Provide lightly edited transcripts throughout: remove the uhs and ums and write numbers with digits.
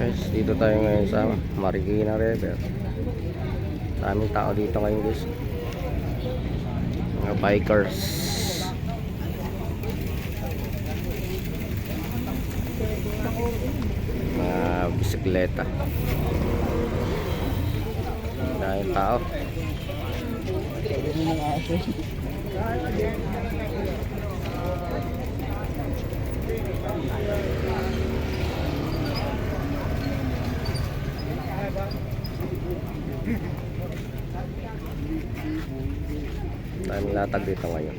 Guys, dito tayo ngayon sa Marikina River. Daming tao dito ngayon guys. Mga bikers. Mga bisikleta. Daming tao. Daming latag dito ngayon.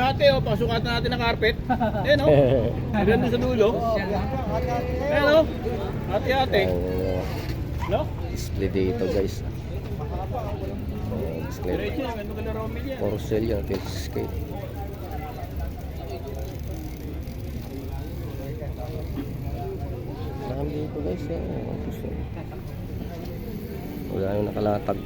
Ate, oh, pasukatan natin ng carpet. Ayan, oh. Ganda sa dulo. Ayan, oh. Ate. No? Display dito guys. Display. Diretso yan, ganda ka Romel yan. For sale yan, 26K. Dami dito guys. Wala yung nakalatag.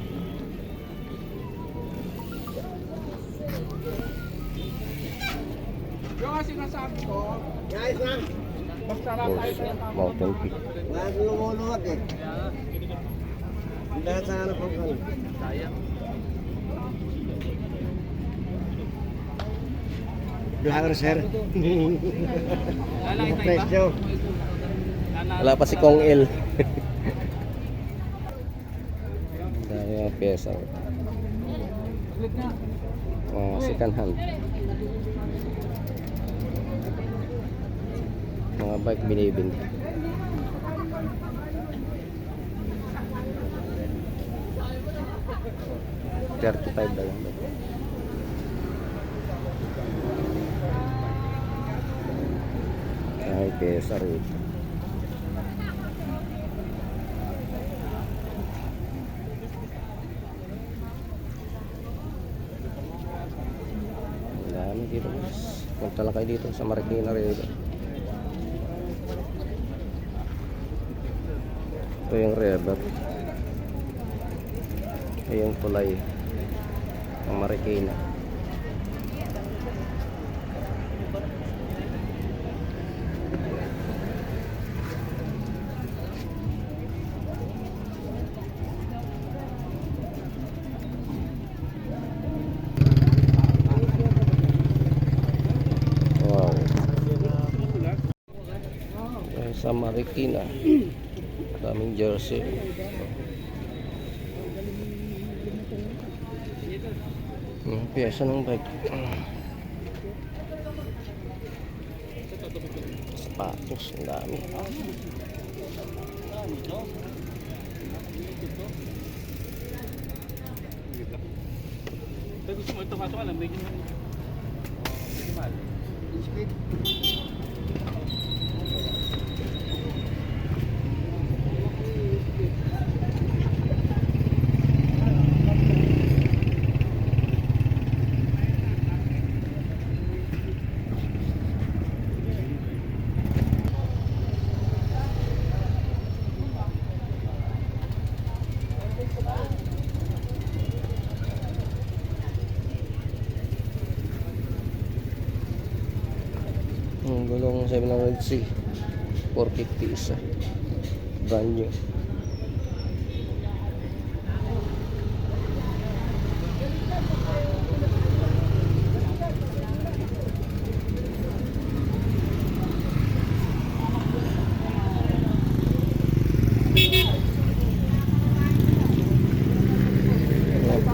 Yung sinasabi ko, guys, man. Basta lang tayo sa Mountain Peak. Lumuluwag eh. Dahil sa ano po kami. sayang. Vlogger sir. Lalaki tayo ba? Presyo. Wala pa si Kong El. Dami mga pyesa. Mga second hand. Mga bike binibindi. $35 lang. Ay, pyesa rito. Dami dito guys. Punta lang kayo dito sa Marikina River. Ito yung river. Ito yung tulay ng Marikina. Wow. Sa Marikina. Daming jersey. Piyesa ng bike. Sapatos, ang dami. Pero gusto mo ito kaso alam, medyo mahal. Ang gulong 700C 450 isa. Brand new.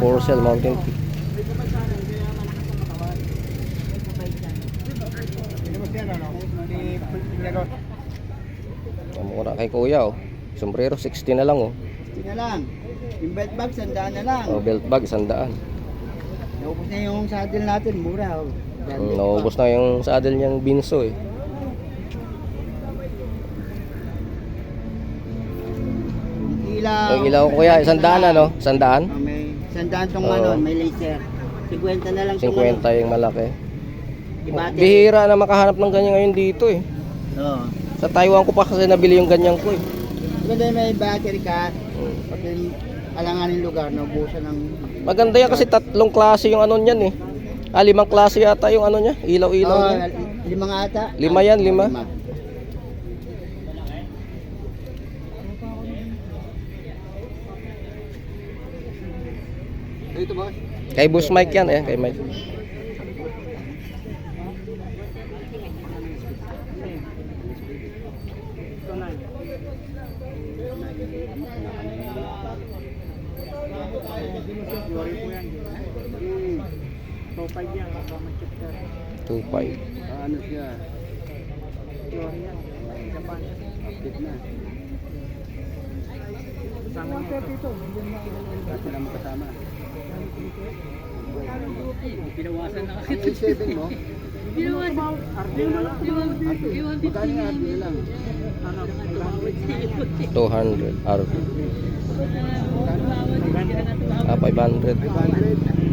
Porcel Mountain Peak. Mura kay kuya oh. Sombrero 60 na lang oh. 60 na lang. Yung belt bag, 100 na lang. Oh, belt bag 100. Naubos na yung saddle natin, mura. Naubos na yung saddle niyang Binso eh. Yung ilaw. Yung ilaw kuya, 100 ano? 100? May 100 tong Oo. ano, may laser. 50 na lang tong 50 yung malaki. Ibate. Bihira na makahanap ng ganyan ngayon dito eh. Oo. Sa Taiwan ko pa kasi nabili yung ganyan ko eh. Maganda yung may battery ka. Pag alanganin lugar, naubusan ng... Maganda yan kasi 3 klase yung ano niyan eh. 5 klase yata yung ano niya, ilaw-ilaw Oo, niya. 5 nga ata. 5 yan, 5. Ito boss. Kay Boss Mike yan eh, kay Mike. So 5 yan, kasama chipset. 2.5. Ano siya? Update na. Kasama niya ito. Kasi lang kasama. Pinawasan na kasi. Ang A7 mo? Pinawasan. Magkano yung RD lang? 200 RP. 500. 500.